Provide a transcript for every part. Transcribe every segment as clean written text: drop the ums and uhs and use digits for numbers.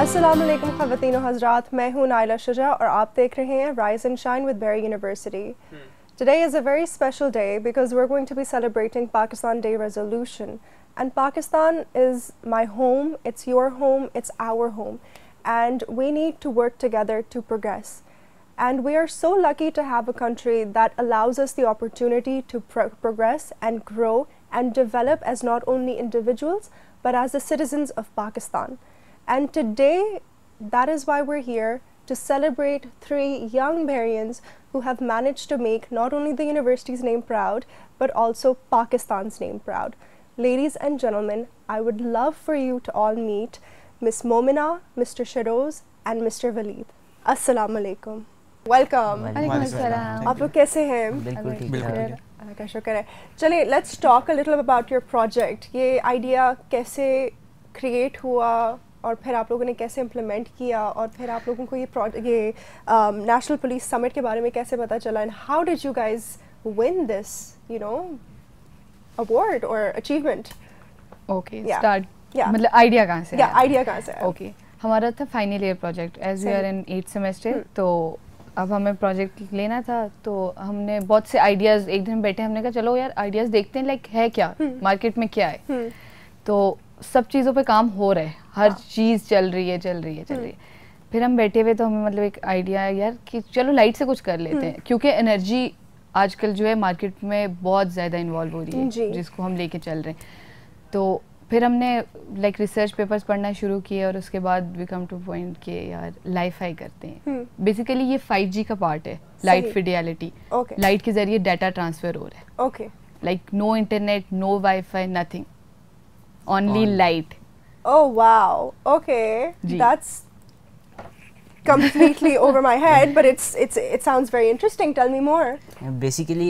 अस्सलामुअलैकुम ख़वातीन और हज़रात, मैं हूँ नाइला शुजा और आप देख रहे हैं Rise and Shine with Berry University. Today is a very special day because we're going to be celebrating Pakistan Day resolution. And Pakistan is my home, it's your home, it's our home. And we need to work together to progress. And we are so lucky to have a country that allows us the opportunity to progress and grow and develop as not only individuals but as the citizens of Pakistan. And today, that is why we're here to celebrate 3 young Berrians who have managed to make not only the university's name proud, but also Pakistan's name proud. Ladies and gentlemen, I would love for you to all meet Miss Momina, Mr. Sharoz, and Mr. Waleed. Assalamu alaikum. Welcome. आप लोग कैसे हैं? बिल्कुल ठीक है। अल्लाह का शुक्र है। चलिए, let's talk a little about your project. ये आइडिया कैसे क्रिएट हुआ और फिर आप लोगों ने कैसे इम्प्लीमेंट किया और फिर आप लोगों को ये नेशनल पुलिस समिट के बारे में कैसे पता चला, and how did you guys win this award और अचीवमेंट? ओके, स्टार्ट मतलब आइडिया कहाँ से? आइडिया कहाँ से? ओके, हमारा था final year project as we are in 8th semester. तो अब हमें प्रोजेक्ट लेना था, तो हमने बहुत से आइडियाज़ एक दिन बैठे, हमने कहा चलो यार आइडियाज़ देखते हैं, लाइक है क्या मार्केट में, क्या है। तो सब चीज़ों पे काम हो रहा है, हर चीज़ चल रही है। फिर हम बैठे हुए तो हमें मतलब एक आइडिया है यार कि चलो लाइट से कुछ कर लेते हैं, क्योंकि एनर्जी आजकल जो है मार्केट में बहुत ज़्यादा इन्वॉल्व हो रही है जिसको हम लेके चल रहे हैं। तो फिर हमने लाइक रिसर्च पेपर्स पढ़ना शुरू किए और उसके बाद वी कम टू पॉइंट कि यार लाइफाई करते हैं। बेसिकली ये 5G का पार्ट है, लाइट फिडेलिटी। लाइट के जरिए डाटा ट्रांसफ़र हो रहा है। Like no internet, no wifi, nothing, only light. Oh wow, okay, that's completely over my head, but it sounds very interesting. Tell me more. Basically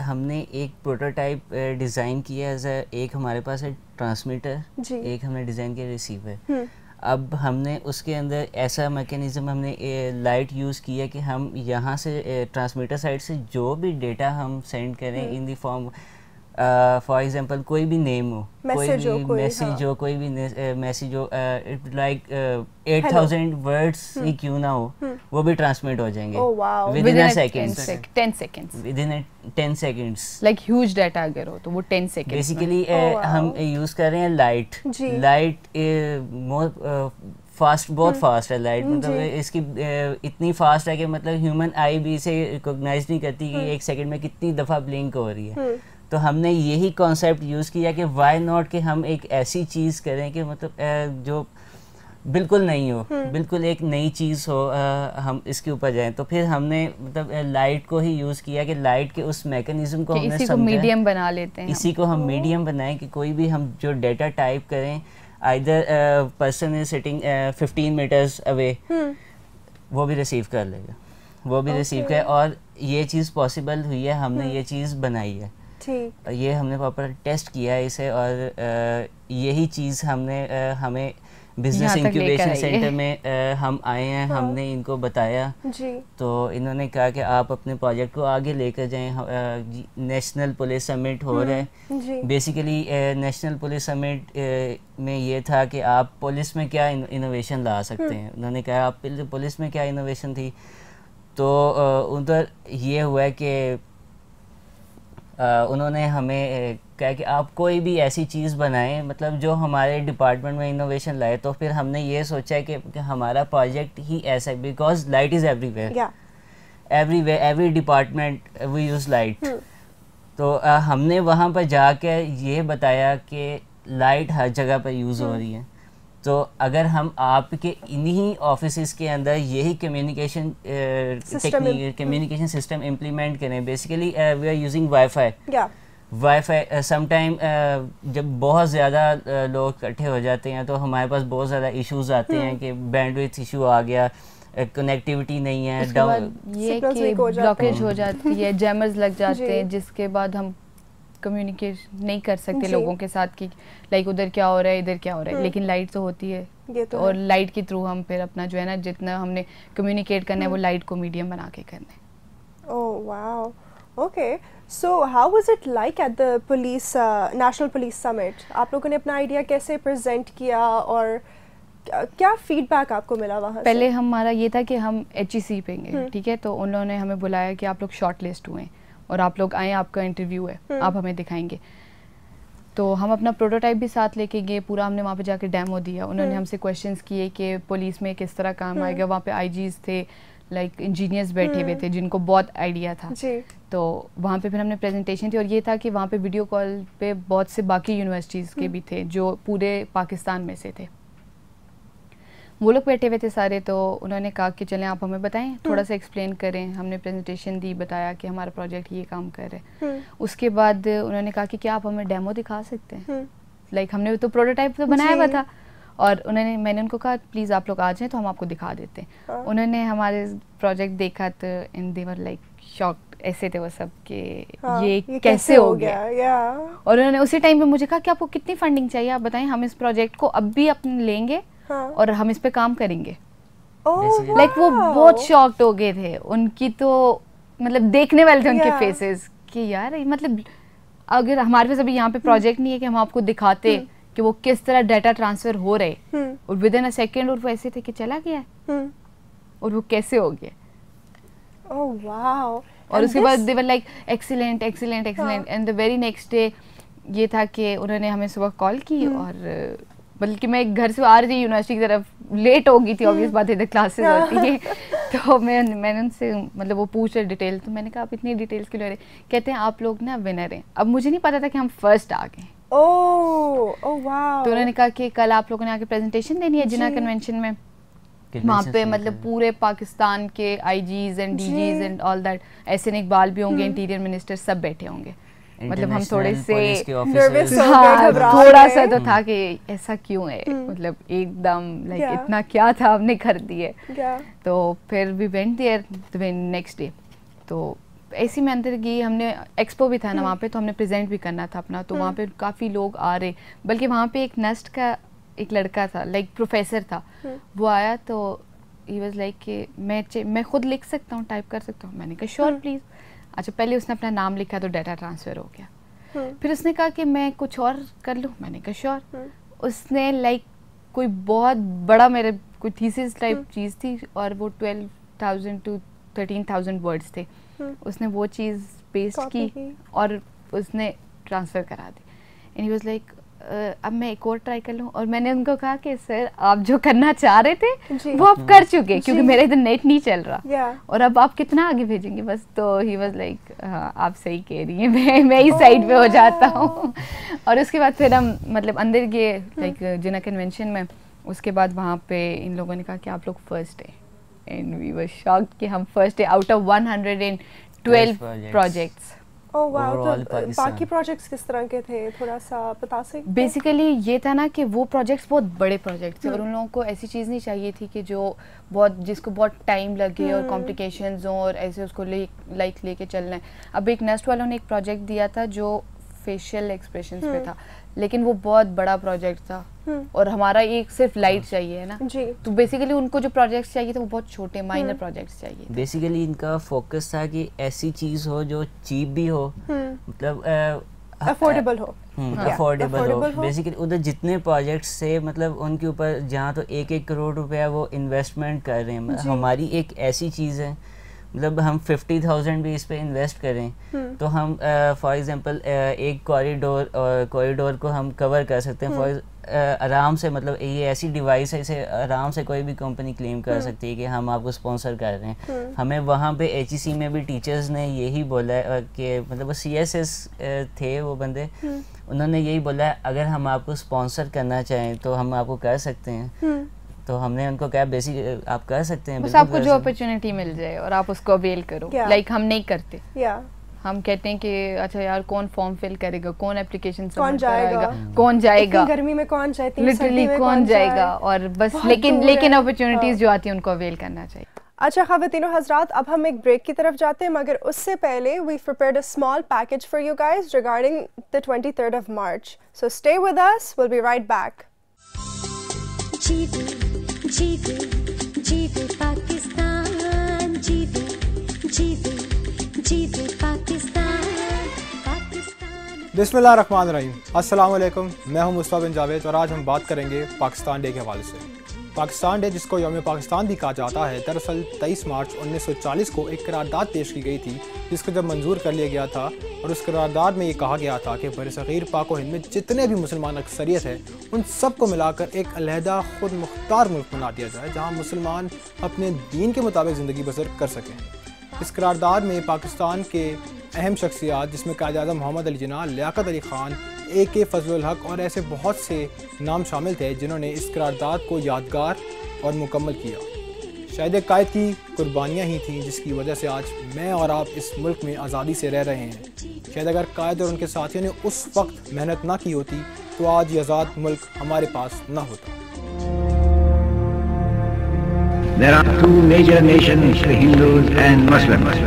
हमने एक prototype design किया है। एक हमारे पास है ट्रांसमीटर, एक हमने डिज़ाइन किया रिसीवर। अब हमने उसके अंदर ऐसा मैकेनिज़्म हमने लाइट यूज़ किया कि हम यहाँ से ट्रांसमीटर साइड से जो भी डेटा हम सेंड करें in the form for example कोई भी नेम हो, कोई भी मैसेज हो लाइक 8000 वर्ड्स ही क्यों ना हो, वो भी ट्रांसमिट हो जाएंगे विदिन अ seconds, 10 seconds, within 10 seconds. Like huge data अगर हो तो वो 10 सेकंड्स। बेसिकली हम यूज़ कर रहे हैं लाइट फास्ट, बहुत फास्ट है लाइट। मतलब इसकी इतनी फास्ट है कि मतलब ह्यूमन आई भी इसे रिकॉग्नाइज नहीं करती कि 1 सेकंड में कितनी दफ़ा ब्लिंक हो रही है। तो हमने यही कॉन्सेप्ट यूज़ किया कि वाई नॉट कि हम एक ऐसी चीज़ करें कि मतलब जो बिल्कुल नहीं हो, बिल्कुल एक नई चीज़ हो, हम इसके ऊपर जाएं। तो फिर हमने मतलब लाइट को ही यूज़ किया कि लाइट के उस मैकेनिज्म को हमने समझा, मीडियम बना लेते हैं, इसी को हम मीडियम बनाएं कि कोई भी हम जो डेटा टाइप करें, either person is sitting 15 metres away, वो भी रिसीव कर लेगा, वो भी रिसीव करे। और ये चीज़ पॉसिबल हुई है, हमने ये चीज़ बनाई है, ये हमने प्रॉपर टेस्ट किया है इसे। और यही चीज़ हमें बिजनेस इंक्यूबेशन सेंटर में हम आए हैं, हमने इनको बताया तो इन्होंने कहा कि आप अपने प्रोजेक्ट को आगे लेकर जाएं। नेशनल पुलिस समिट हो रहा है। बेसिकली नेशनल पुलिस समिट में ये था कि आप पुलिस में क्या इनोवेशन ला सकते हैं। उन्होंने कहा आप पुलिस में क्या इनोवेशन थी, तो उधर ये हुआ कि उन्होंने हमें कहा कि आप कोई भी ऐसी चीज़ बनाएं मतलब जो हमारे डिपार्टमेंट में इनोवेशन लाए। तो फिर हमने ये सोचा कि हमारा प्रोजेक्ट ही ऐसा है, because light is everywhere, every department we use light. तो हमने वहाँ पर जाकर ये बताया कि लाइट हर जगह पर यूज़ हो रही है। तो अगर हम आपके इन्हीं ऑफिसेस के अंदर यही कम्युनिकेशन सिस्टम इम्प्लीमेंट करें, basically we are using wifi. Sometime जब बहुत ज़्यादा लोग इकट्ठे हो जाते हैं तो हमारे पास बहुत ज़्यादा इश्यूज आते हैं कि बैंडविड्थ इशू आ गया, कनेक्टिविटी नहीं है, ये कि ब्लॉकेज हो जाती है, जैमर्स लग जाते हैं, जिसके बाद हम कम्युनिकेट नहीं कर सकते लोगों के साथ कि लाइक उधर क्या हो रहा है, इधर क्या हो रहा है। लेकिन लाइट तो होती है तो और लाइट के थ्रू हम फिर अपना जो है ना जितना हमने कम्युनिकेट करना है वो लाइट को मीडियम बना के करना है। Oh wow, okay. So how was it like at the police national police summit? आप लोगों ने अपना आइडिया कैसे प्रेजेंट किया और क्या फीडबैक आपको मिला वहाँ से? पहले हमारा ये था कि हम HEC पे गए, ठीक है, तो उन्होंने हमें बुलाया कि आप लोग शॉर्ट लिस्ट हुए और आप लोग आए, आपका इंटरव्यू है, आप हमें दिखाएंगे। तो हम अपना प्रोटोटाइप भी साथ लेके गए, पूरा हमने वहाँ पे जाके डेमो दिया। उन्होंने हमसे क्वेश्चंस किए कि पुलिस में किस तरह काम आएगा। वहाँ पे IGs थे, लाइक इंजीनियर्स बैठे हुए थे जिनको बहुत आइडिया था जी। तो वहाँ पे फिर हमने प्रेजेंटेशन थी, और ये था कि वहाँ पे वीडियो कॉल पे बहुत से बाकी यूनिवर्सिटीज़ के भी थे जो पूरे पाकिस्तान में से थे, वो लोग बैठे हुए थे सारे। तो उन्होंने कहा कि चलें आप हमें बताएं, थोड़ा सा एक्सप्लेन करें। हमने प्रेजेंटेशन दी, बताया कि हमारा प्रोजेक्ट ये काम कर रहे हैं। उसके बाद उन्होंने कहा कि क्या आप हमें डेमो दिखा सकते हैं, लाइक हमने तो प्रोटोटाइप तो बनाया हुआ था, और मैंने उनको कहा प्लीज़ आप लोग आ जाएं तो हम आपको दिखा देते हैं। उन्होंने हमारे प्रोजेक्ट देखा तो इन दे वर लाइक शॉक्ड, ऐसे थे वो सब कि ये कैसे हो गया। और उन्होंने उसी टाइम पे मुझे कहा कि आपको कितनी फंडिंग चाहिए, आप बताएं, हम इस प्रोजेक्ट को अब भी अपने लेंगे और हम इस पे काम करेंगे। लाइक वो बहुत शॉक्ड हो गए थे, उनकी तो मतलब देखने वाले थे उनके फेसेस कि यार मतलब अगर हमारे पास अभी यहाँ पे प्रोजेक्ट नहीं है कि हम आपको दिखाते कि वो किस तरह डाटा ट्रांसफर हो रहे और विद इन अ सेकंड, और वो ऐसे थे कि चला गया और वो कैसे हो गया। Oh wow. और उसके बाद they were like excellent excellent excellent, and the very next day ये था कि उन्होंने हमें सुबह कॉल की, और बल्कि मैं घर से आ रही थी यूनिवर्सिटी की तरफ, लेट हो गई थी, ऑब्वियस बात है, इधर क्लासेस होती है। तो मैंने उनसे मतलब वो पूछ रहे डिटेल, तो मैंने कहा आप इतनी डिटेल्स क्यों ले रहे? कहते हैं आप लोग ना विनर हैं। अब मुझे नहीं पता था कि हम फर्स्ट आ गए। Oh wow. तो उन्होंने कहा कि कल आप लोगों ने आके प्रेजेंटेशन देनी है जिना कन्वेंशन में, वहाँ पे मतलब पूरे पाकिस्तान के IGs and DGs and all that, Ahsan Iqbal भी होंगे, इंटीरियर मिनिस्टर सब बैठे होंगे। मतलब हम थोड़े से नर्वस हो गए, घबरा थोड़ा सा तो था कि ऐसा क्यों है, मतलब एकदम लाइक इतना क्या था हमने कर दिए। तो फिर we went there the next day, तो ऐसी में अंदर गई, हमने एक्सपो भी था ना वहाँ पे, तो हमने प्रेजेंट भी करना था अपना, तो वहाँ पे काफ़ी लोग आ रहे, बल्कि वहाँ पे एक नेस्ट का एक लड़का था, लाइक प्रोफेसर था, वो आया तो ही वाज लाइक कि मैं खुद लिख सकता हूँ, टाइप कर सकता हूँ। मैंने कहा श्योर प्लीज़। अच्छा, पहले उसने अपना नाम लिखा तो डाटा ट्रांसफ़र हो गया। फिर उसने कहा कि मैं कुछ और कर लूँ, मैंने कहा श्योर। उसने लाइक कोई बहुत बड़ा मेरे कोई थीसिस टाइप चीज़ थी, और वो 12,000 to 13,000 वर्ड्स थे। उसने वो चीज़ पेस्ट की और उसने ट्रांसफ़र करा दी। एंड ही वाज लाइक अब मैं एक और ट्राई कर लूँ, और मैंने उनको कहा कि सर आप जो करना चाह रहे थे वो आप कर चुके, क्योंकि मेरा इधर नेट नहीं चल रहा, और अब आप कितना आगे भेजेंगे बस। तो ही वाज लाइक हाँ आप सही कह रही हैं, मैं इस साइड पे हो जाता हूँ। और उसके बाद फिर हम मतलब अंदर गए लाइक जिना कन्वेंशन में। उसके बाद वहाँ पे इन लोगों ने कहा कि आप लोग फर्स्ट है, एंड वी वर शॉक्ड कि हम फर्स्ट है out of 112 projects. Oh wow. तो बाकी प्रोजेक्ट्स किस तरह के थे, थोड़ा सा बता सकते हैं? बेसिकली ये था ना कि वो प्रोजेक्ट्स बहुत बड़े प्रोजेक्ट्स थे, और उन लोगों को ऐसी चीज़ नहीं चाहिए थी कि जो जिसको बहुत टाइम लगे और कॉम्प्लिकेशंस हों और ऐसे उसको लेके चलना है। अब एक नेस्ट वालों ने एक प्रोजेक्ट दिया था जो फेशियल एक्सप्रेशंस पे था, लेकिन वो बहुत बड़ा प्रोजेक्ट था, और हमारा एक सिर्फ लाइट चाहिए है ना जी। तो बेसिकली उनको जो प्रोजेक्ट्स चाहिए थे वो बहुत छोटे माइनर प्रोजेक्ट्स चाहिए। बेसिकली इनका फोकस था कि ऐसी चीज हो जो चीप भी हो, मतलब अफोर्डेबल हो, अफोर्डेबल हो। बेसिकली उधर जितने प्रोजेक्ट्स थे मतलब उनके ऊपर जहाँ तो 1-1 करोड़ रुपया वो इन्वेस्टमेंट कर रहे हैं। हमारी एक ऐसी चीज़ है मतलब हम 50,000 भी इस पे इन्वेस्ट करें तो हम फॉर एग्जांपल एक कॉरिडोर को हम कवर कर सकते हैं आराम से। मतलब ये ऐसी डिवाइस है, इसे आराम से कोई भी कंपनी क्लेम कर सकती है कि हम आपको स्पॉन्सर कर रहे हैं। हमें वहाँ पे HEC में भी टीचर्स ने यही बोला है कि मतलब वो CSS थे वो बंदे, उन्होंने यही बोला है अगर हम आपको स्पॉन्सर करना चाहें तो हम आपको कर सकते हैं। तो हमने उनको कहा बेसिक आप कर सकते हैं, बस आपको जो अपॉर्चुनिटी मिल जाए और आप उसको अवेल करो। लाइक हम नहीं करते, हम कहते हैं कि अच्छा यार कौन फॉर्म फिल करेगा, कौन एप्लीकेशन कौन जाएगा गर्मी में, कौन जाए लिटरली कौन जाएगा, और बस लेकिन अपॉर्चुनिटीज जो आती हैं उनको अवेल करना चाहिए। अच्छा ख़वातीनो हज़रात, अब हम एक ब्रेक की तरफ जाते हैं, मगर उससे पहले we prepared a small package for you guys regarding the 23rd of March, so stay with us, will be right back. जीवे पाकिस्तान, जीवे पाकिस्तान। बिस्मिल्लाहिर्रहमानिर्रहीम, अस्सलाम वालेकुम। मैं हूं मुस्तफ़ा बिन जावेद और आज हम बात करेंगे पाकिस्तान डे के हवाले से। पाकिस्तान डे, जिसको यौम पाकिस्तान भी कहा जाता है, दरअसल 23 मार्च 1940 को एक करारदाद पेश की गई थी, जिसको जब मंजूर कर लिया गया था और उस करारदाद में ये कहा गया था कि बरसग़ीर पाक व हिंद में जितने भी मुसलमान अक्सरियत है उन सबको मिलाकर एक अलहदा खुद मुख्तार मुल्क बना दिया जाए, जहाँ मुसलमान अपने दीन के मुताबिक ज़िंदगी बसर कर सकें। इस करारदाद में पाकिस्तान के अहम शख्सियात, जिसमें कायद-ए-आज़म मोहम्मद अली जिन्ना, लियाकत अली ख़ान, AK फजलुल हक और ऐसे बहुत से नाम शामिल थे जिन्होंने इस करारदाद को यादगार और मुकम्मल किया। शायद एक कायद की कुर्बानियाँ ही थीं जिसकी वजह से आज मैं और आप इस मुल्क में आज़ादी से रह रहे हैं। शायद अगर कायद और उनके साथियों ने उस वक्त मेहनत ना की होती तो आज ये आज़ाद मुल्क हमारे पास ना होता। There are two major nations, the Hindus and Muslims.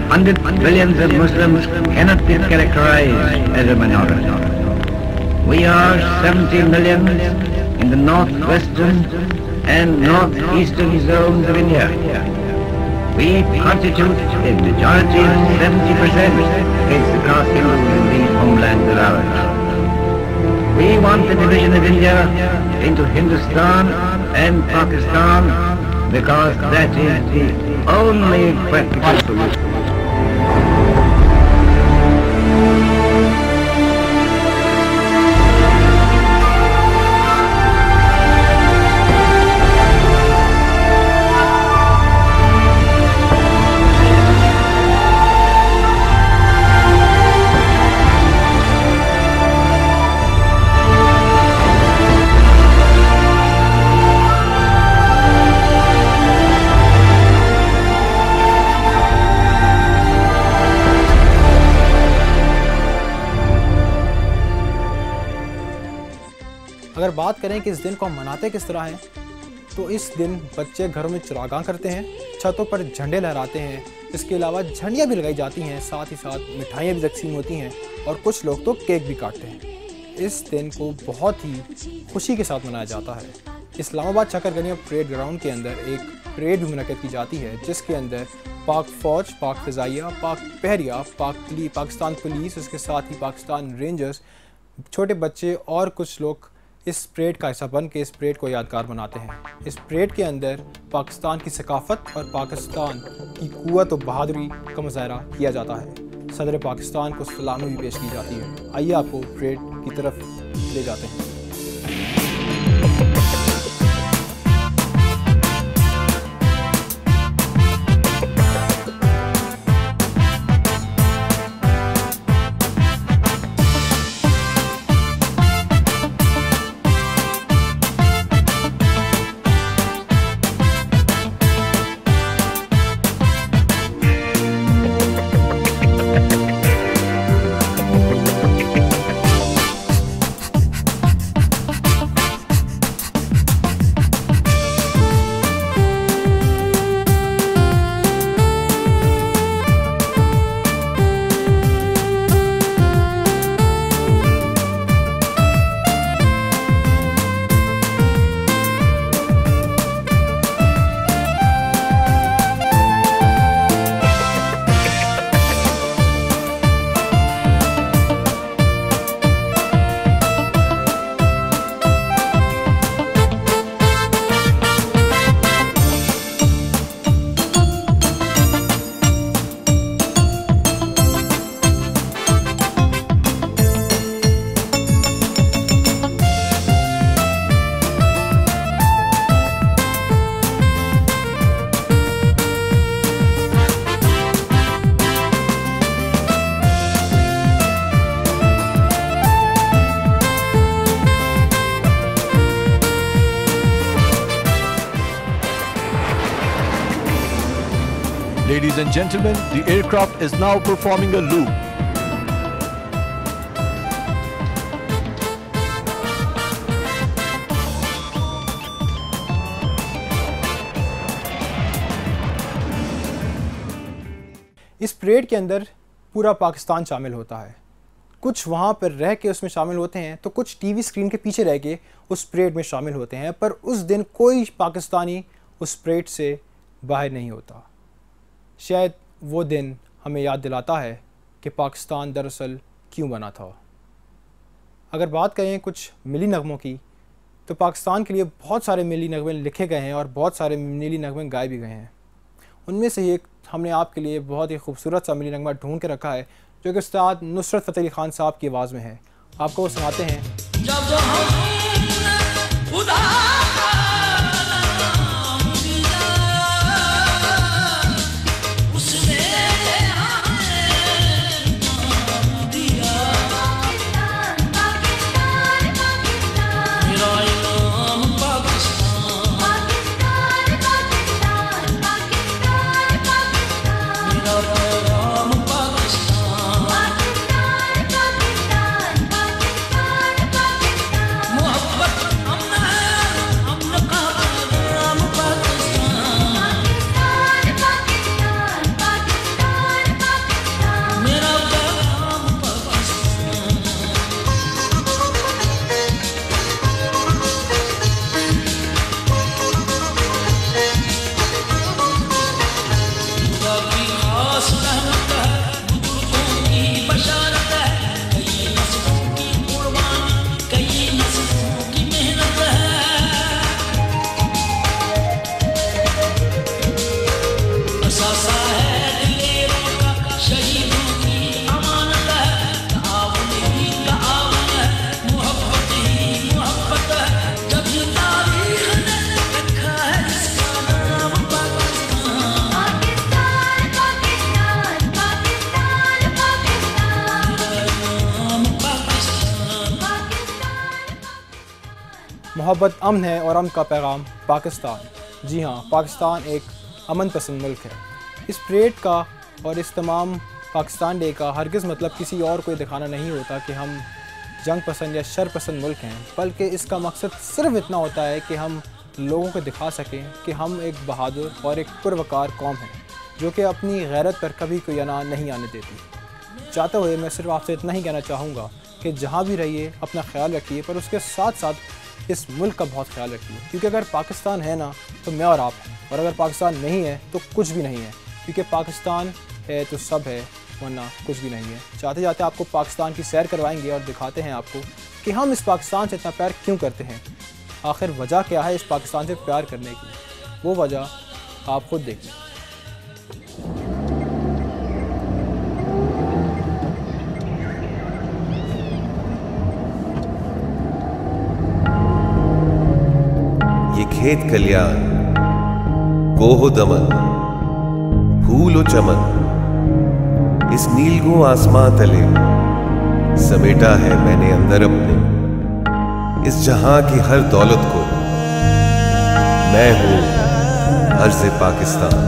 100 millions of Muslims cannot be characterized as a minority. We are 70 million in the northwestern and northeastern zones of India. We constitute a majority of 70% against the caste Hindus in these homelands of ours. We want the division of India into Hindustan and Pakistan because that is the only practical solution. अगर बात करें कि इस दिन को हम मनाते किस तरह हैं, तो इस दिन बच्चे घरों में चिरागां करते हैं, छतों पर झंडे लहराते हैं, इसके अलावा झंडियाँ भी लगाई जाती हैं, साथ ही साथ मिठाइयाँ भी तकसीम होती हैं और कुछ लोग तो केक भी काटते हैं। इस दिन को बहुत ही खुशी के साथ मनाया जाता है। इस्लामाबाद शकरगनिया परेड ग्राउंड के अंदर एक परेड भी मुनक़्क़द की जाती है, जिसके अंदर पाक फ़ौज, पाक फ़िज़ाइया, पाक पहरिया, पाकिस्तान पुलिस, उसके साथ ही पाकिस्तान रेंजर्स, छोटे बच्चे और कुछ लोग इस परेड का हिस्सा बन के इस परेड को यादगार बनाते हैं। इस परेड के अंदर पाकिस्तान की सकाफ़त और पाकिस्तान की क़ुव्वत और बहादुरी का मुज़ाहरा किया जाता है। सदर पाकिस्तान को सलामी भी पेश की जाती है। आइए आपको परेड की तरफ ले जाते हैं। Ladies and gentlemen, the aircraft is now performing a loop. इस परेड के अंदर पूरा पाकिस्तान शामिल होता है। कुछ वहाँ पर रह के उसमें शामिल होते हैं, तो कुछ टीवी स्क्रीन के पीछे रह के उस परेड में शामिल होते हैं, पर उस दिन कोई पाकिस्तानी उस परेड से बाहर नहीं होता। शायद वो दिन हमें याद दिलाता है कि पाकिस्तान दरअसल क्यों बना था। अगर बात करें कुछ मिली नगमों की, तो पाकिस्तान के लिए बहुत सारे मिली नगमे लिखे गए हैं और बहुत सारे मिली नगमे गाए भी गए हैं। उनमें से एक हमने आपके लिए बहुत ही खूबसूरत सा मिली नगमा ढूंढ के रखा है जो कि उस्ताद नुसरत फ़तेह अली खान साहब की आवाज़ में है। आपको वो सुनाते हैं। मोहब्बत अमन है और अमन का पैगाम पाकिस्तान। जी हाँ, पाकिस्तान एक अमन पसंद मुल्क है। इस परेड का और इस तमाम पाकिस्तान डे का हरगिज़ मतलब किसी और को दिखाना नहीं होता कि हम जंग पसंद या शर पसंद मुल्क हैं, बल्कि इसका मकसद सिर्फ इतना होता है कि हम लोगों को दिखा सकें कि हम एक बहादुर और एक पुरवकार कौम हैं जो कि अपनी गैरत पर कभी कोई अना नहीं आने देती। चाहते हुए मैं सिर्फ आपसे इतना ही कहना चाहूँगा कि जहाँ भी रहिए अपना ख्याल रखिए, पर उसके साथ साथ इस मुल्क का बहुत ख्याल रखिए, क्योंकि अगर पाकिस्तान है ना तो मैं और आप हैं, और अगर पाकिस्तान नहीं है तो कुछ भी नहीं है, क्योंकि पाकिस्तान है तो सब है, वरना कुछ भी नहीं है। चाहते जाते आपको पाकिस्तान की सैर करवाएंगे और दिखाते हैं आपको कि हम इस पाकिस्तान से इतना प्यार क्यों करते हैं। आखिर वजह क्या है इस पाकिस्तान से प्यार करने की, वो वजह आप खुद देखिए। खेत कल्याण, कोहो दमन, फूलो चमन, इस नीलगो आसमां तले समेटा है मैंने अंदर अपने इस जहां की हर दौलत को। मैं हूं अर्ज़ Pakistan.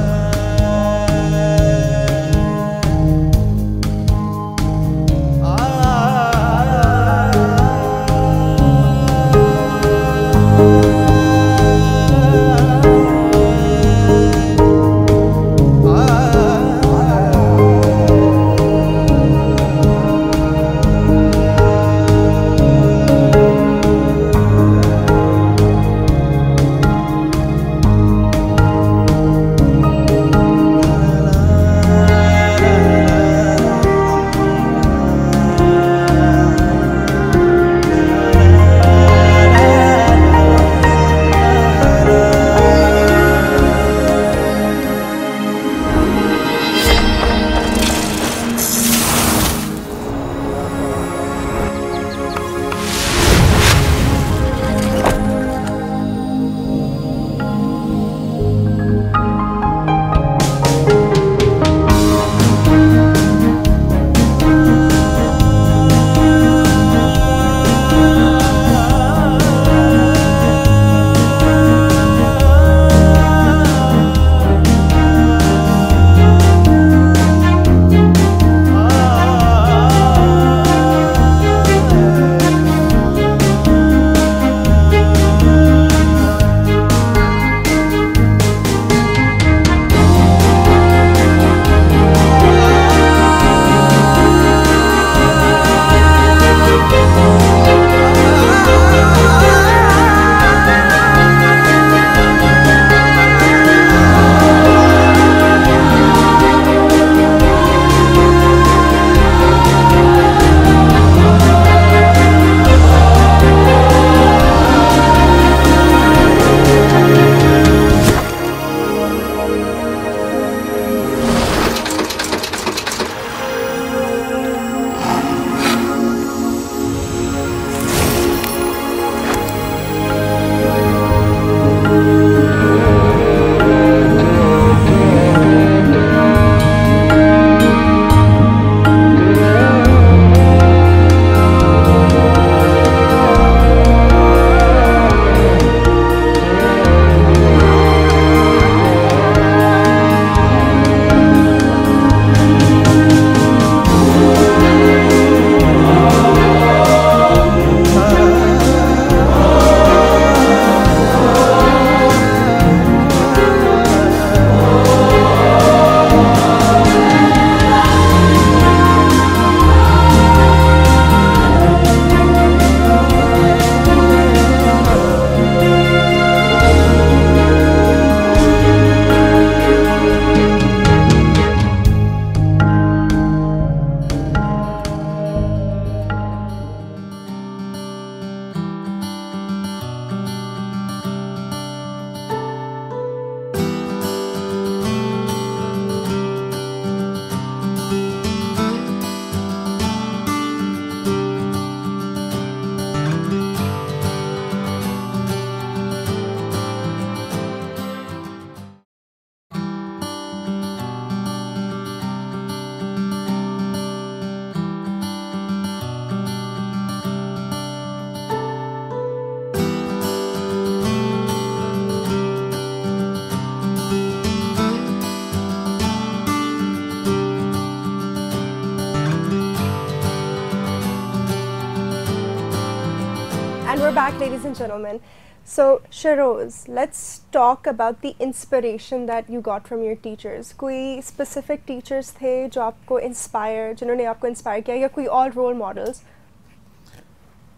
we're back, ladies and gentlemen. So, Shahroz, let's talk about the inspiration that you got from your teachers. कोई specific teachers थे जो आपको inspire, जिन्होंने आपको inspire किया, या कोई और role models?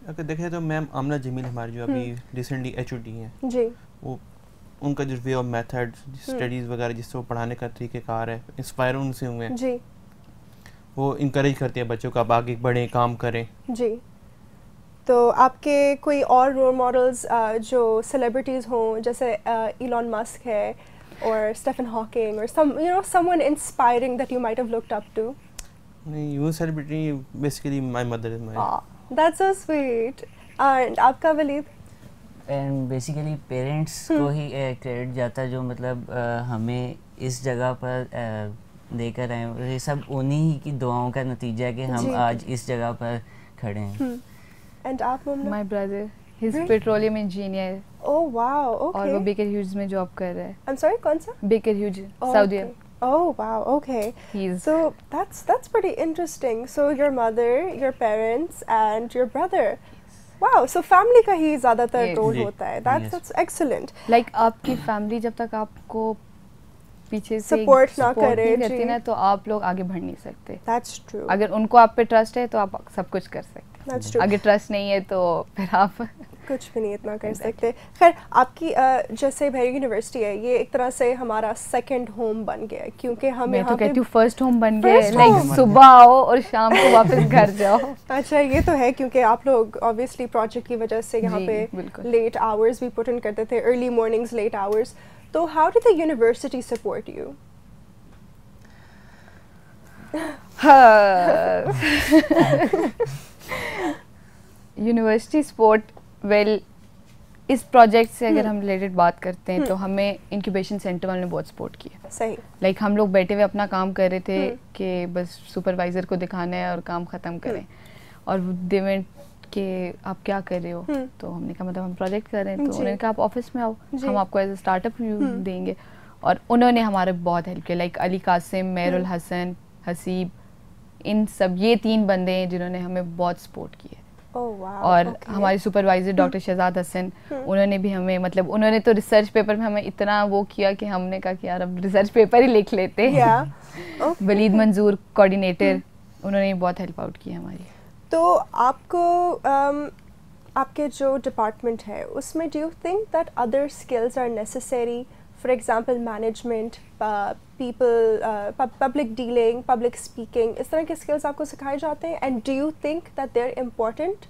अगर देखें तो मैम आमना जमील हमारी जो अभी रिसेंटली HOD हैं जी, वो उनका जो वे ऑफ मेथड स्टडीज़ वगैरह जिससे वो पढ़ाने का तरीक़ेकार है इंस्पायर उनसे हुए हैं जी, वो इंकरेज करते हैं बच्चों को आप आगे बढ़ें काम करें जी. तो आपके कोई और रोल मॉडल्स जो सेलिब्रिटीज़ हों, जैसे इलॉन मस्क है और स्टीफन हॉकिंग और someone inspiring that you might have looked up to? नहीं वो celebrity basically my mother is my That's so sweet. And आपका वलीद? एंड बेसिकली पेरेंट्स को ही क्रेडिट जाता है जो मतलब हमें इस जगह पर लेकर आए. ये सब उन्हीं की दुआओं का नतीजा है कि हम आज इस जगह पर खड़े हैं. And आप Mumna? My brother, he's petroleum engineer. Oh wow, okay. और वो बेकर ह्यूज में जॉब कर रहा है. I'm sorry, कौन सा? Baker huge, Oh, Saudi. okay. Oh wow, okay. He's So that's pretty interesting. So your mother, your parents, and your brother. Wow. So family का ही ज़्यादातर Yes. रोल जी. होता है. Yes. That's excellent. लाइक आपकी family जब तक आपको पीछे से Support ना support करे, नहीं करती जी. ना तो आप लोग आगे बढ़ नहीं सकते. That's true. अगर उनको आप पे ट्रस्ट है तो आप सब कुछ कर सकते हैं. That's true. अगर ट्रस्ट नहीं है तो फिर आप कुछ भी नहीं इतना कर सकते. खैर आपकी जैसे भैरी यूनिवर्सिटी है, ये एक तरह से हमारा सेकंड होम बन गया है, क्योंकि हम मैं यहाँ तो पे कहती हूँ फर्स्ट होम बन गए. First like home. सुबह आओ और शाम को वापस घर जाओ. अच्छा ये तो है, क्योंकि आप लोग ऑब्वियसली प्रोजेक्ट की वजह से यहाँ जी, पे बिल्कुल. लेट आवर्स भी पुट इन करते थे, अर्ली मॉर्निंग्स लेट आवर्स. तो how did the university support you? University support well इस प्रोजेक्ट से अगर हम रिलेटेड बात करते हैं तो हमें इंक्यूबेशन सेंटर वालों ने बहुत सपोर्ट किया. सही. लाइक हम लोग बैठे हुए अपना काम कर रहे थे कि बस सुपरवाइज़र को दिखाना है और काम ख़त्म करें. और दे वेंट कि आप क्या कर रहे हो. तो हमने कहा मतलब हम प्रोजेक्ट कर रहे हैं. तो जी. उन्होंने कहा आप ऑफिस में आओ, जी. हम आपको एज ए स्टार्टअप देंगे. और उन्होंने हमारे बहुत हेल्प किया. लाइक अली कासिम, मेहरुल हसन, हसीब, इन सब ये 3 बंदे हैं जिन्होंने हमें बहुत सपोर्ट किया. Oh, wow. और Okay. हमारे सुपरवाइजर डॉक्टर शहजाद हसन, उन्होंने भी हमें मतलब उन्होंने तो रिसर्च पेपर में हमें इतना वो किया कि हमने कहा कि यार अब रिसर्च पेपर ही लिख लेते हैं. Yeah. Okay. वलीद मंजूर कोऑर्डिनेटर, उन्होंने बहुत हेल्प आउट की हमारी. तो आपको आपके जो डिपार्टमेंट है उसमें do you think that other skills are necessary? For example management, people, public dealing, public speaking, इस तरह के स्किल्स आपको सिखाए जाते हैं? And do you think that they are important?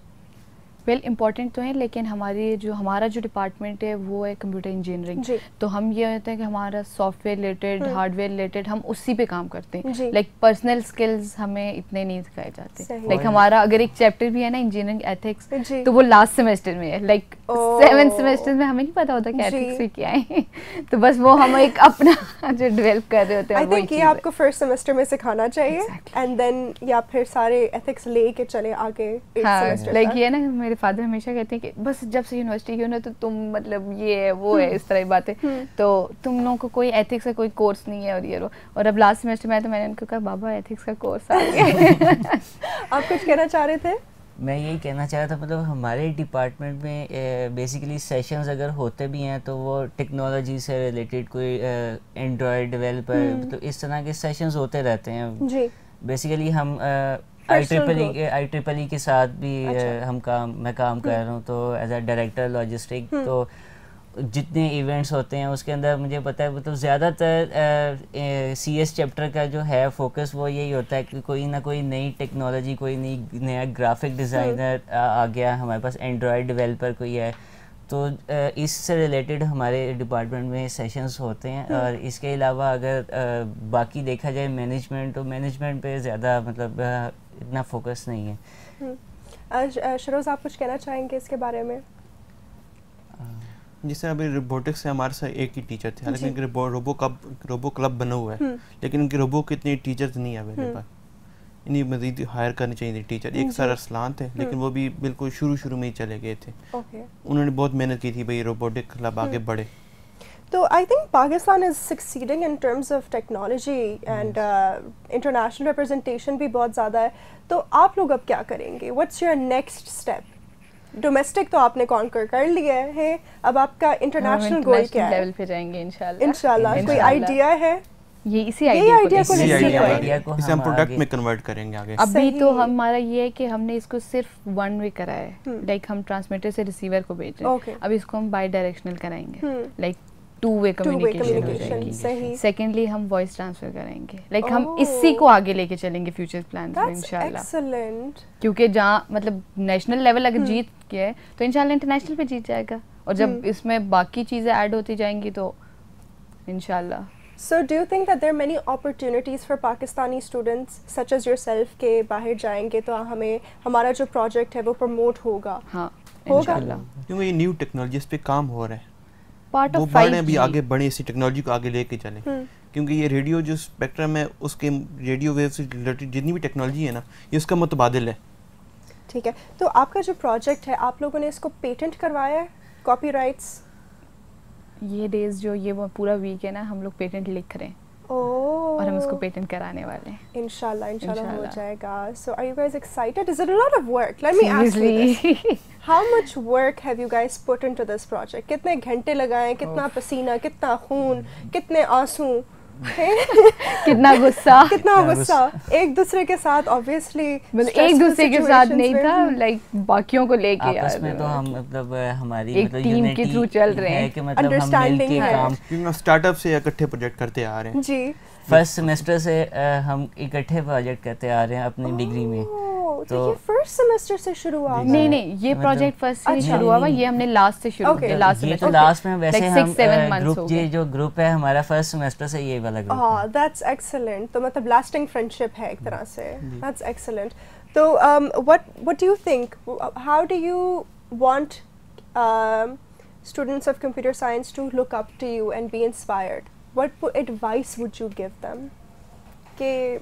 Well important तो है, लेकिन हमारा जो डिपार्टमेंट है वो है कंप्यूटर इंजीनियरिंग. जी. तो हम ये होता है कि हमारा सॉफ्टवेयर रिलेटेड, हार्डवेयर रिलेटेड, हम उसी पे काम करते जी. हैं. लाइक पर्सनल स्किल्स हमें इतने नहीं सिखाए जाते. सही. लाइक हमारा अगर एक चैप्टर भी है ना इंजीनियरिंग एथिक्स, जी. तो वो लास्ट सेमेस्टर में है. Like oh. 7th सेमेस्टर में हमें नहीं पता होता कि जी. एथिक्स भी क्या है. तो बस वो हम एक अपना जो डेवलप कर रहे होते हैं आई वो थिंक ये आपको फर्स्ट सेमेस्टर में सिखाना चाहिए. Exactly. एंड देन या फिर सारे एथिक्स लेके चले आगे 8th हाँ. सेमेस्टर लाइक तक. ये ना मेरे फादर हमेशा कहते हैं कि बस जब से यूनिवर्सिटी की हो ना तो तुम मतलब ये है वो है इस तरह की बातें. तो तुम लोगों को कोई एथिक्स का कोई कोर्स नहीं है और ये और अब लास्ट सेमेस्टर में तो मैंने उनको कहा बाबा एथिक्स का कोर्स आ गया. आप कुछ कहना चाह रहे थे? मैं यही कहना चाह रहा था मतलब हमारे डिपार्टमेंट में बेसिकली सेशंस अगर होते भी हैं तो वो टेक्नोलॉजी से रिलेटेड, कोई एंड्रॉयड डेवलपर, मतलब इस तरह के सेशंस होते रहते हैं. जी. बेसिकली हम Personal IEEE के साथ भी अच्छा. मैं काम कर रहा हूँ. तो एज अ डायरेक्टर लॉजिस्टिक, तो जितने इवेंट्स होते हैं उसके अंदर मुझे पता है मतलब ज़्यादातर CS चैप्टर का जो है फोकस वो यही होता है कि कोई ना कोई नई टेक्नोलॉजी, कोई नया ग्राफिक डिज़ाइनर आ गया, हमारे पास एंड्रॉयड डेवलपर कोई है, तो इससे रिलेटेड हमारे डिपार्टमेंट में सेशंस होते हैं. और इसके अलावा अगर बाकी देखा जाए मैनेजमेंट, तो मैनेजमेंट पे ज़्यादा मतलब इतना फोकस नहीं है. शरोज आप कुछ कहना चाहेंगे इसके बारे में? जैसे अभी रोबोटिक्स से हमारे साथ एक ही टीचर थे, हालांकि रोबो क्लब बना हुआ है, लेकिन उनके रोबो के इतने टीचर्स नहीं अवेलेबल. इन्हीं मजीद हायर करनी चाहिए थी टीचर. एक सर अरसलान थे, लेकिन वो भी बिल्कुल शुरू में ही चले गए थे. उन्होंने बहुत मेहनत की थी भाई रोबोटिक क्लब आगे बढ़े. तो I think Pakistan is succeeding in terms of technology and international representation भी बहुत ज़्यादा है. तो आप लोग अब क्या करेंगे? What's your next step? Domestic तो आपने कॉन्कर कर लिया है, अब आपका इंटरनेशनल गोल क्या है? लेवल पे जाएंगे इंशाल्लाह। इंशाल्लाह। कोई आइडिया है? ये इसी आइडिया को इसे हम प्रोडक्ट में कन्वर्ट करेंगे आगे। अभी तो हमारा ये है कि हमने इसको सिर्फ वन वे करा है, लाइक हम ट्रांसमीटर से रिसीवर को भेज रहे हैं। अभी इसको हम बाई डायरेक्शनल कराएंगे, लाइक टू वे कम्युनिकेशन हो जाएगी। सेकेंडली हम वॉइस ट्रांसफर करेंगे, लाइक हम इसी को आगे लेके चलेंगे फ्यूचर प्लान में इंशाल्लाह। क्योंकि जहाँ मतलब नेशनल लेवल अगर जीत गया है तो इंशाल्लाह इंटरनेशनल पे जीत जाएगा, और जब इसमें बाकी चीज़ें ऐड होती जाएंगी तो इंशाल्लाह। So do you think that there are many opportunities for Pakistani students such as yourself के बाहर जाएंगे तो हमें हमारा जो प्रोजेक्ट है वो प्रमोट होगा? हाँ, होगा। क्योंकि ये न्यू टेक्नोलॉजी पे काम हो रहा है, पार्ट वो ऑफ बढ़े अभी आगे बढ़े, इसी टेक्नोलॉजी को आगे लेके चले। क्योंकि ये रेडियो जो स्पेक्ट्रम है उसके रेडियो वेव से रिलेटेड जितनी भी टेक्नोलॉजी है ना, ये उसका मुतबादिल है। ठीक है, तो आपका जो प्रोजेक्ट है आप लोगों ने इसको पेटेंट करवाया है, कॉपीराइट्स? ये डेज जो ये वो पूरा वीक है ना, हम लोग पेटेंट लिख रहे हैं और हम उसको पेटेंट कराने वाले हैं। इंशाल्लाह हो जाएगा। So are you guys excited? Is it a lot of work? Let me ask you this. How much work have you guys put into this project? कितने घंटे लगाए, कितना पसीना, कितना खून, कितने आंसू, कितना गुस्सा एक दूसरे के साथ, ऑब्वियसली एक दूसरे के साथ नहीं था, लाइक बाकियों को लेके आपस में तो हम मतलब हमारी एक टीम के थ्रू चल रहे हैं कि मतलब हम मिलके काम, क्योंकि स्टार्टअप से इकट्ठे प्रोजेक्ट करते आ रहे हैं जी। फर्स्ट सेमेस्टर से हम इकट्ठे प्रोजेक्ट करते आ रहे हैं अपनी डिग्री में। तो ये फर्स्ट सेमेस्टर से शुरू हुआ? नहीं, ये प्रोजेक्ट फर्स्ट से शुरू हुआ, ये हमने लास्ट से शुरू किया, लास्ट सेमेस्टर। ये तो लास्ट में वैसे हम ग्रुप, ये जो ग्रुप है हमारा फर्स्ट सेमेस्टर से ये वाला ग्रुप है। That's excellent. तो मतलब लास्टिंग फ्रेंडशिप है एक तरह से। That's excellent. तो what do you think, how do you want students of computer science to look up to you and be inspired? What advice would you give them? कि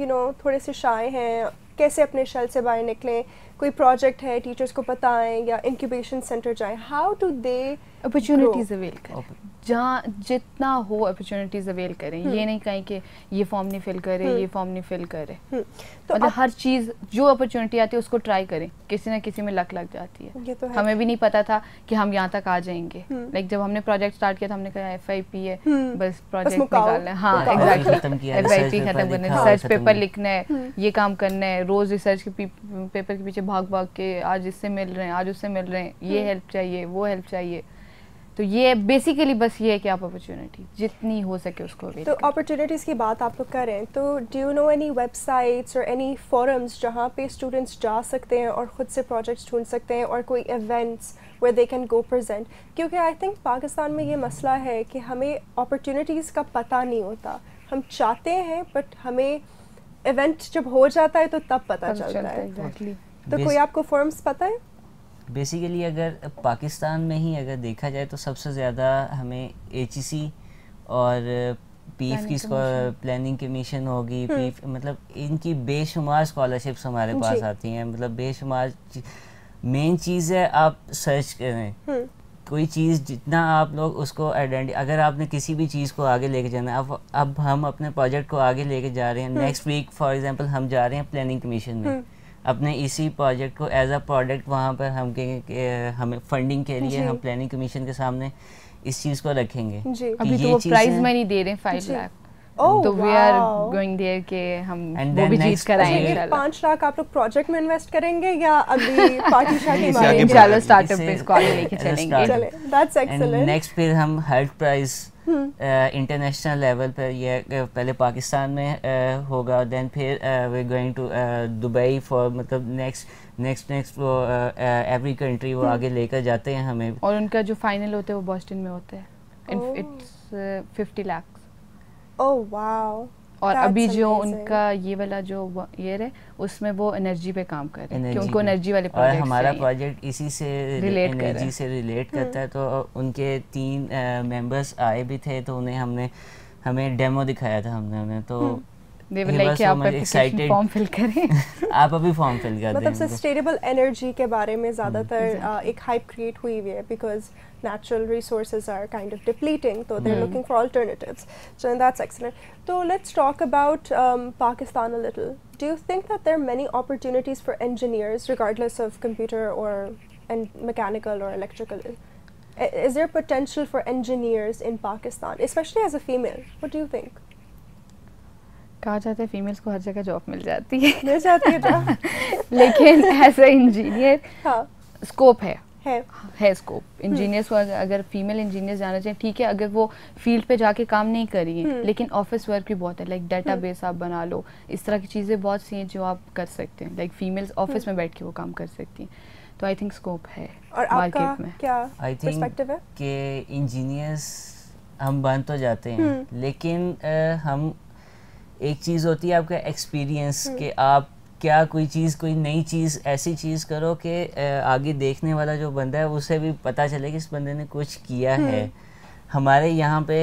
you know थोड़े से शाय हैं, कैसे अपने शेल से बाहर निकलें, कोई प्रोजेक्ट है टीचर्स को बताएं या इंक्यूबेशन सेंटर जाएं, how do they opportunities avail करें, जहाँ जितना हो अपॉर्चुनिटीज अवेल करें। ये नहीं कहें कि ये फॉर्म नहीं फिल करे, ये फॉर्म नहीं फिल करे, तो मतलब हर चीज़ जो अपॉर्चुनिटी आती है उसको ट्राई करें। किसी ना किसी में लक लग जाती है। ये तो है। हमें भी नहीं पता था कि हम यहाँ तक आ जाएंगे। लाइक जब हमने प्रोजेक्ट स्टार्ट किया था हमने कहा FIP है, बस प्रोजेक्ट निकालना है। हाँ एग्जैक्टली, FIP खत्म करना है, रिसर्च पेपर लिखना है, ये काम करना है, रोज रिसर्च के पेपर के पीछे भाग भाग के आज इससे मिल रहे हैं, आज उससे मिल रहे हैं, ये हेल्प चाहिए, वो हेल्प चाहिए। तो ये बेसिकली बस ये है कि आप अपॉर्चुनिटी जितनी हो सके उसको अवेल तो अपॉर्चुनिटीज़ की बात आप लोग करें तो do you know any websites और एनी फोरम्स जहाँ पे स्टूडेंट्स जा सकते हैं और ख़ुद से प्रोजेक्ट्स ढूंढ सकते हैं, और कोई events where they can go present? क्योंकि आई थिंक पाकिस्तान में ये मसला है कि हमें अपॉर्चुनिटीज़ का पता नहीं होता। हम चाहते हैं बट हमें इवेंट जब हो जाता है तो तब पता चलता है। exactly. तो कोई आपको फॉर्म्स पता है? बेसिकली अगर पाकिस्तान में ही अगर देखा जाए तो सबसे ज़्यादा हमें HEC और PIF की प्लानिंग कमीशन होगी, PIF मतलब इनकी बेशुमार स्कॉलरशिप्स हमारे पास आती हैं। मतलब बेशुमार मेन चीज़ है आप सर्च करें कोई चीज़, जितना आप लोग उसको अगर आपने किसी भी चीज़ को आगे लेके जाना है। अब हम अपने प्रोजेक्ट को आगे लेके जा रहे हैं। नेक्स्ट वीक फॉर एग्जांपल हम जा रहे हैं प्लानिंग कमीशन में, अपने इसी प्रोजेक्ट को एज अ प्रोडक्ट वहाँ पर हम कहेंगे कि हमें फंडिंग के लिए हम प्लानिंग कमीशन के सामने इस चीज़ को रखेंगे। अभी तो वो प्राइज मनी दे रहे हैं 5 लाख, तो वी आर गोइंग देयर के हम वो भी चीज कराएंगे इंशाल्लाह। 5 लाख आप लोग प्रोजेक्ट में इन्वेस्ट करेंगे या अभी पार्टी शादी मारेंगे? इंशाल्लाह स्टार्टअप पे इसको आगे लेके चलेंगे। चले, दैट्स एक्सीलेंट। नेक्स्ट फिर हम हेल्थ प्राइज इंटरनेशनल लेवल पर ये पहले पाकिस्तान में होगा, देन फिर we going to Dubai for मतलब नेक्स्ट वो एवरी कंट्री वो आगे लेकर जाते हैं हमें। और उनका जो फाइनल होता है वो बोस्टन में होता है। इट्स 50 लाख। Oh wow. और अभी जो उनका ये वाला जो ईयर है उसमें वो एनर्जी पे काम कर रहे हैं कि उनको एनर्जी वाले प्रोजेक्ट, और हमारा प्रोजेक्ट इसी से एनर्जी से रिलेट करता है। तो उनके 3 मेंबर्स आए भी थे, तो उन्हें हमें डेमो दिखाया था हमने उन्हें, तो they will like आप एप्लीकेशन फॉर्म फिल करें। आप अभी फॉर्म फिल कर दें। मतलब सस्टेनेबल एनर्जी के बारे में ज़्यादातर एक हाइप क्रिएट हुई हुई है because natural resources are kind of depleting, so they're looking for alternatives. So that's excellent. So let's talk about Pakistan a little. Do you think that there are many opportunities for engineers regardless of computer or and mechanical or electrical. Is there potential for engineers in Pakistan, especially as a female? What do you think? कहा जाता है females को हर जगह job मिल जाती है मिल जाती है job लेकिन एज अ इंजीनियर हाँ स्कोप है स्कोप हम्म। इंजीनियर्स को अगर फीमेल इंजीनियर्स जाना चाहिए ठीक है, अगर वो फील्ड पे जाके काम नहीं कर रही हैं लेकिन ऑफिस वर्क भी बहुत है, लाइक डेटाबेस आप बना लो, इस तरह की चीज़ें बहुत सी हैं जो आप कर सकते हैं, लाइक फीमेल्स ऑफिस में बैठ के वो काम कर सकती हैं, तो आई थिंक स्कोप है और आपका मार्केट में। क्या आई थिंक पर्सपेक्टिव है कि इंजीनियर्स हम बन तो जाते हैं लेकिन हम एक चीज़ होती है आपका एक्सपीरियंस कि आप क्या कोई चीज़ कोई नई चीज़ ऐसी चीज़ करो कि आगे देखने वाला जो बंदा है उसे भी पता चले कि इस बंदे ने कुछ किया है। हमारे यहाँ पे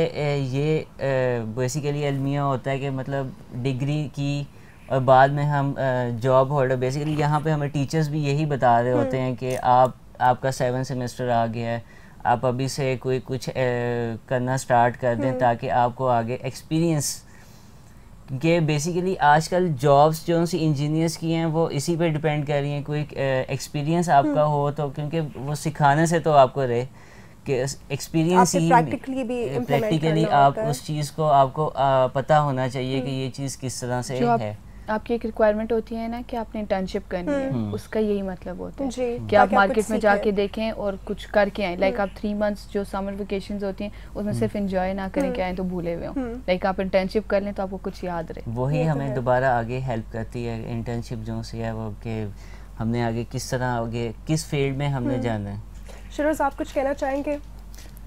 ये बेसिकली अलमिया होता है कि मतलब डिग्री की और बाद में हम जॉब होल्डर, बेसिकली यहाँ पे हमें टीचर्स भी यही बता रहे होते हैं कि आपका 7 सेमेस्टर आ गया है, आप अभी से कोई कुछ करना स्टार्ट कर दें ताकि आपको आगे एक्सपीरियंस कि बेसिकली आजकल जॉब्स जो सी इंजीनियर्स की हैं वो इसी पे डिपेंड कर रही हैं, कोई एक्सपीरियंस आपका हो तो, क्योंकि वो सिखाने से तो आपको रहे कि एक्सपीरियंस ही प्रैक्टिकली आप उस चीज़ को आपको पता होना चाहिए कि ये चीज़ किस तरह से है। आपकी एक रिक्वायरमेंट होती है ना कि आपने इंटर्नशिप करनी है, उसका यही मतलब होता है कि आप आप मार्केट में जाके देखें और कुछ करके आए, लाइक आप 3 मंथ्स जो समर वेकेशंस होती हैं उसमें सिर्फ एंजॉय ना करें के आए तो भूले हुए हों, लाइक आप इंटर्नशिप कर लें तो आपको कुछ याद रहे, वही हमें दोबारा आगे हेल्प करती है इंटर्नशिप जो सी है वो कि हमने आगे किस तरह आगे किस फील्ड में हमने जाना है। शिरोज आप कुछ कहना चाहेंगे?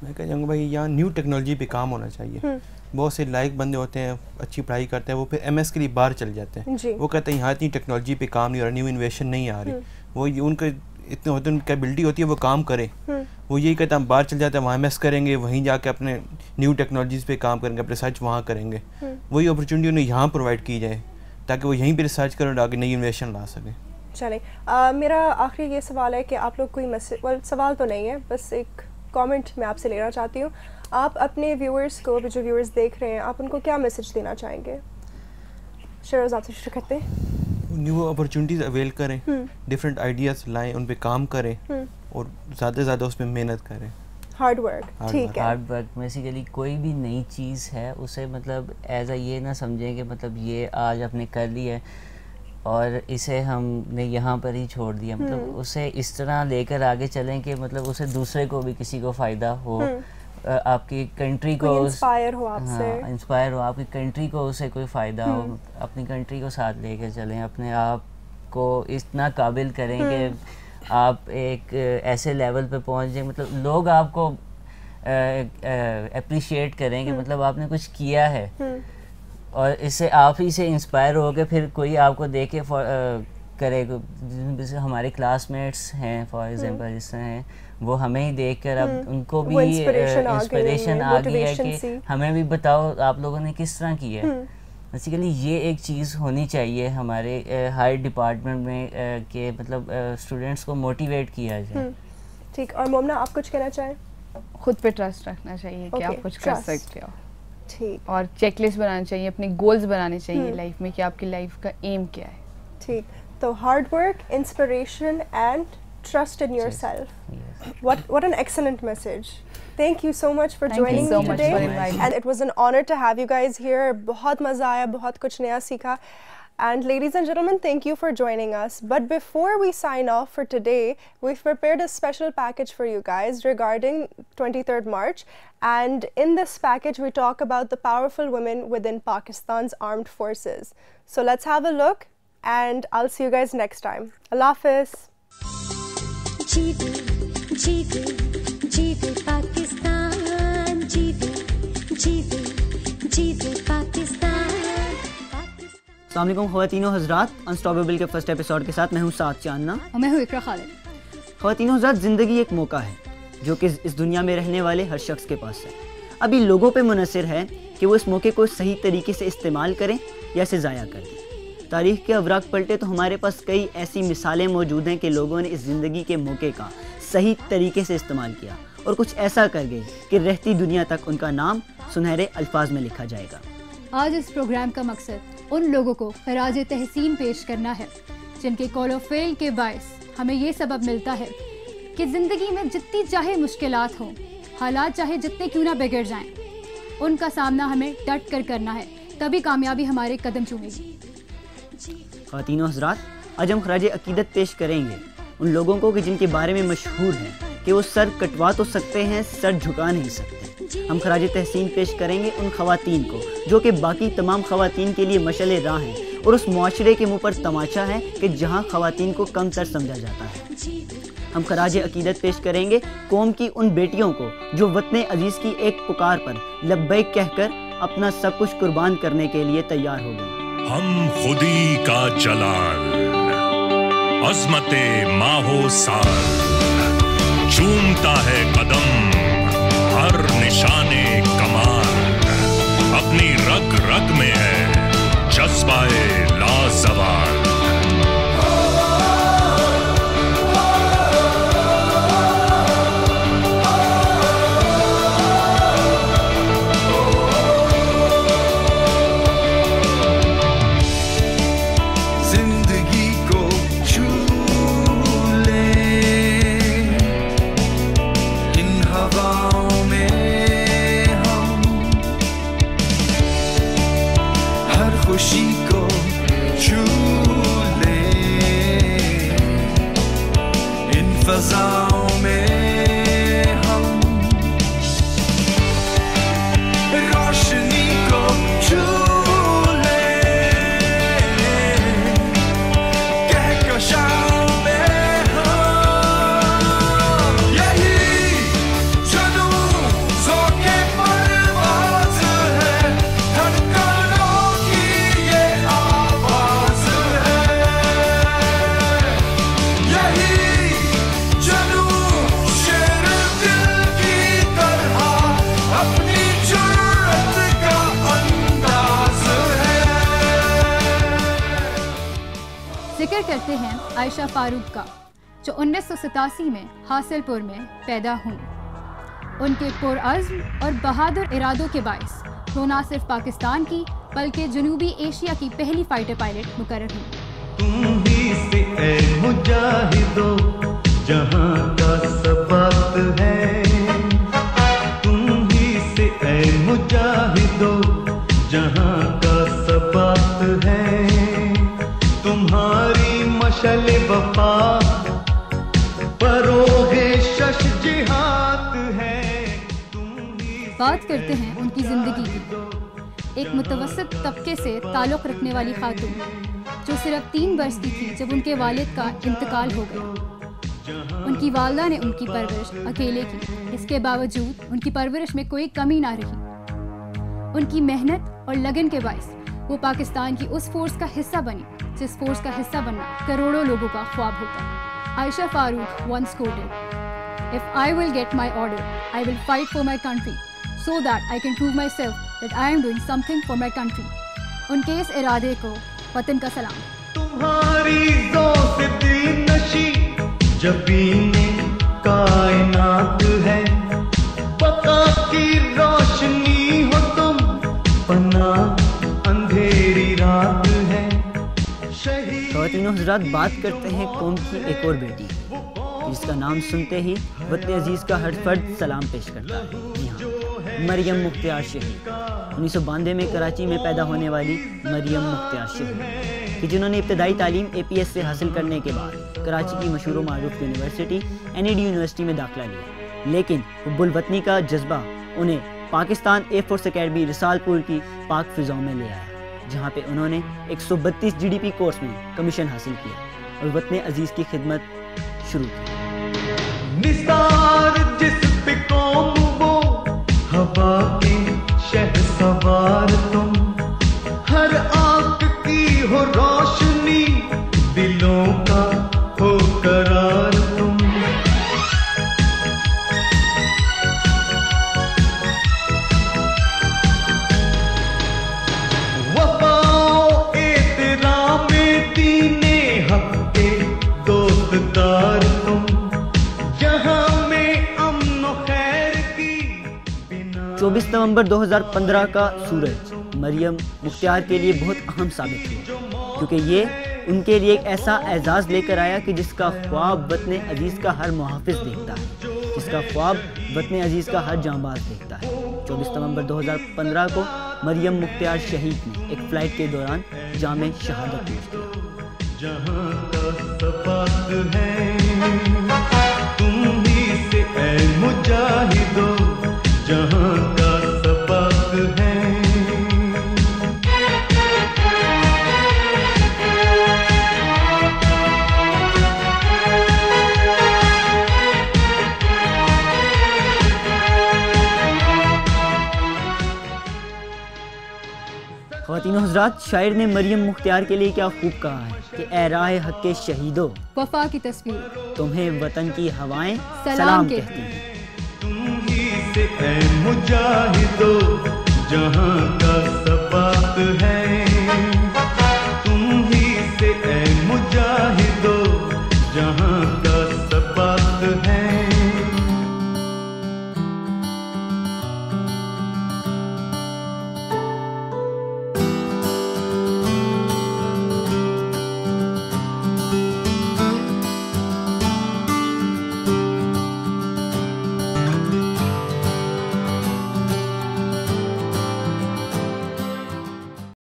मैं कह जाऊँगा भाई यहाँ न्यू टेक्नोलॉजी पे काम होना चाहिए। बहुत से लायक बंदे होते हैं, अच्छी पढ़ाई करते हैं, वो फिर एमएस के लिए बाहर चले जाते हैं, वो कहते हैं यहाँ इतनी टेक्नोलॉजी पे काम नहीं हो रहा, न्यू इन्वेशन नहीं आ रही, वो उनके इतने होते हैं, उनकी एबिलिटी होती है वो काम करें, वो यही कहते हैं हम बाहर चले जाते हैं, वहाँ एमएस करेंगे, वहीं जाके अपने न्यू टेक्नोलॉजीज़ पे काम करेंगे, अपने रिसर्च वहाँ करेंगे, वही अपॉर्चुनिटी उन्हें यहाँ प्रोवाइड की जाए ताकि वो यहीं पर रिसर्च करें और आगे नई इन्वेशन ला सकें। चलें, मेरा आखिरी ये सवाल है कि आप लोग कोई मैसेज, सवाल तो नहीं है, बस एक कमेंट मैं आपसे लेना चाहती हूँ, आप अपने व्यूअर्स को, जो व्यूअर्स देख रहे हैं, आप उनको क्या मैसेज देना चाहेंगे? शिरोज आपसे शुरू करते हैं। न्यू अपॉर्चुनिटीज़ अवेल करें, डिफरेंट आइडियाज़ लाएं, उन पे काम करें और ज़्यादा से ज़्यादा उस पर मेहनत करें, हार्ड वर्क। ठीक है, हार्ड वर्क। बेसिकली कोई भी नई चीज़ है उसे मतलब एज अ ये ना समझें कि मतलब ये आज आपने कर ली है और इसे हमने यहाँ पर ही छोड़ दिया, मतलब उसे इस तरह लेकर आगे चलें कि मतलब उसे दूसरे को भी किसी को फ़ायदा हो, आपकी कंट्री को इंस्पायर हो आपसे, इंस्पायर हो, आपकी कंट्री को उससे कोई फ़ायदा हो, अपनी कंट्री को साथ लेकर चलें, अपने आप को इतना काबिल करें कि आप एक ऐसे लेवल पे पहुँच जाए, मतलब लोग आपको अप्रिशिएट करें कि मतलब आपने कुछ किया है और इससे आप ही से इंस्पायर हो गए, फिर कोई आपको देख के करे, जैसे हमारे क्लासमेट्स हैं फॉर एग्जांपल जिससे हैं वो हमें ही देखकर अब उनको भी इंस्पिरेशन आ गई है कि हमें भी बताओ आप लोगों ने किस तरह किया है। बेसिकली ये एक चीज़ होनी चाहिए हमारे हर डिपार्टमेंट में कि मतलब स्टूडेंट्स को मोटिवेट किया जाए। ठीक, और मोमना आप कुछ कहना चाहें? खुद पे ट्रस्ट रखना चाहिए कि आप कुछ कर सकते हो, ठीक, और चेकलिस्ट बनाना चाहिए, अपने गोल्स बनाने चाहिए लाइफ में कि आपकी लाइफ का एम क्या है। ठीक, तो hard work, inspiration and trust in yourself. Yes. What an excellent message. Thank you so much for joining me today. And it was an honor to have you guys here. बहुत मज़ा आया, बहुत कुछ नया सीखा. And ladies and gentlemen, thank you for joining us. But before we sign off for today, we've prepared a special package for you guys regarding 23rd March. And in this package, we talk about the powerful women within Pakistan's armed forces. So let's have a look, and I'll see you guys next time. Allah Hafiz. जीवे जीवे जीवे पाकिस्तान, जीवे जीवे जीवे पाकिस्तान। अस्सलाम वालेकुम ख़वातीनो हज़रात, unstoppable के first episode के साथ मैं हूँ साद चांदना और मैं हूँ इकरा खालिद। ख़वातीनो हज़रात, ज़िंदगी एक मौका है जो कि इस दुनिया में रहने वाले हर शख्स के पास है। अभी लोगों पे मुनहसर है कि वो इस मौके को सही तरीके से इस्तेमाल करें या इसे ज़ाया कर दें। तारीख़ के अवराक पलटे तो हमारे पास कई ऐसी मिसालें मौजूद हैं कि लोगों ने इस ज़िंदगी के मौके का सही तरीके से इस्तेमाल किया और कुछ ऐसा कर गए कि रहती दुनिया तक उनका नाम सुनहरे अल्फाज में लिखा जाएगा। आज इस प्रोग्राम का मकसद उन लोगों को खराज तहसीन पेश करना है जिनके कॉल ऑफ फेल के बायस हमें ये सबब मिलता है कि ज़िंदगी में जितनी चाहे मुश्किलात हों, हालात चाहे जितने क्यों ना बिगड़ जाएं, उनका सामना हमें डट कर करना है, तभी कामयाबी हमारे कदम चूमेगी। ख़वातीनो हज़रात, आज हम खराज अकीदत पेश करेंगे उन लोगों को कि जिनके बारे में मशहूर है कि वो सर कटवा तो सकते हैं, सर झुका नहीं सकते। हम खराज तहसीन पेश करेंगे उन ख़वातीन को जो कि बाकी तमाम ख़वातीन के लिए मशअल राह हैं और उस मुआशरे के मुँह पर तमाचा है कि जहाँ ख़वातीन को कमतर समझा जाता है। हम खराज अकीदत पेश करेंगे कौम की उन बेटियों को जो वतन अजीज़ की एक पुकार पर लब्बैक कहकर अपना सब कुछ कुर्बान करने के लिए तैयार हो गई। हम खुदी का जलाल, अज़मते माहो साल, चूमता है कदम हर निशाने कमाल, अपनी रग रग में है जज्बाए लाजवाल। खुशी को छू ले इन फज़ाओं में हम, रोशनी को छू ले कहकशाओं में हम, यही जुनून ज़ौक़े परवाज़ है, धड़कनों की ये आवाज़ है, यही जुनून शेर दिल की तरह अपनी जुर्रत का अंदाज़ है। जिक्र करते हैं आयशा फारूक का, जो 1987 में हासिलपुर में पैदा हुई। उनके पुरअज़्म और बहादुर इरादों के बाइस वो न सिर्फ पाकिस्तान की बल्कि जनूबी एशिया की पहली फाइटर पायलट मुकर्रर हुई। तुम ही से ऐ मुजाहिदो जहां का सबक है, तुम ही से ऐ मुजाहिदो जहां का सबक है, तुम्हारी मशल वफा परोगे शश जिहाद है। बात करते हैं उनकी ज़िंदगी की। एक मुतवस्सित तबके से ताल्लुक़ रखने वाली खातून जो सिर्फ 3 वर्ष की थी जब उनके वालिद का इंतकाल हो गया। उनकी वालिदा ने उनकी परवरिश अकेले की, इसके बावजूद उनकी परवरिश में कोई कमी ना रही। उनकी मेहनत और लगन के बाइस वो पाकिस्तान की उस फोर्स का हिस्सा बनी जिस फोर्स का हिस्सा बनना करोड़ों लोगों का ख्वाब होता है। Ayesha Farooq once quoted, "If I will get my order, I will fight for my country, so that I can prove myself that I am doing something for my country." उनके इस इरादे को वतन का सलाम। तुम्हारी ज़ौक़ दिल नशी जबीने कायनात है, बका की रोशनी हो तुम, पना अंधेरी रात है। ख़वातीनो हज़रात, बात करते हैं कौम की एक और बेटी जिसका नाम सुनते ही वतन अजीज़ का हर फर्द सलाम पेश करता है। जी हाँ, मरियम मुख्तियार शहीद। 1992 में कराची में पैदा होने वाली मरियम मुख्तियार शहीद, कि जिन्होंने इब्तदाई तालीम APS से हासिल करने के बाद कराची की मशहूर मारूफ यूनिवर्सिटी NAD यूनिवर्सिटी में दाखिला लिया। लेकिन हुब्बुल वतनी का जज्बा उन्हें पाकिस्तान एयरफोर्स अकेडमी रिसालपुर की पाक फिजाओं में ले आया, जहाँ पे उन्होंने 132 GDP कोर्स में कमीशन हासिल किया और वतन अजीज़ की खिदमत शुरू की। निसार जिस पे कौम वो हवा के शहसवार तुम, हर आँख की हो रोशनी, दिलों का हो करार तुम। वफाओ एहतरामे दीने हक के दोस्तदार तुम, 24 नवंबर 2015 का सूरज मरियम मुख्तियार के लिए बहुत अहम साबित हुआ, क्योंकि ये उनके लिए एक ऐसा एजाज़ लेकर आया कि जिसका ख्वाब वतन अजीज़ का हर मुहाफिज देखता है, जिसका ख्वाब वतन अजीज़ का हर जांबाज देखता है। 24 नवंबर 2015 को मरियम मुख्तियार शहीद ने एक फ़्लाइट के दौरान जामे शहादत नोश किया। जहाँ का सबाक है तुम ही से ऐ मुजाहिदो, जहाँ का सबाक है। ख़वातीन हज़रात, शायर ने मरियम मुख्तियार के लिए क्या खूब कहा है कि ए राह हक़ के शहीदो, वफा की तस्वीर तुम्हें वतन की हवाएं सलाम सलाम कहती कहती हैं। तुम ही से ऐ मुजाहिदो,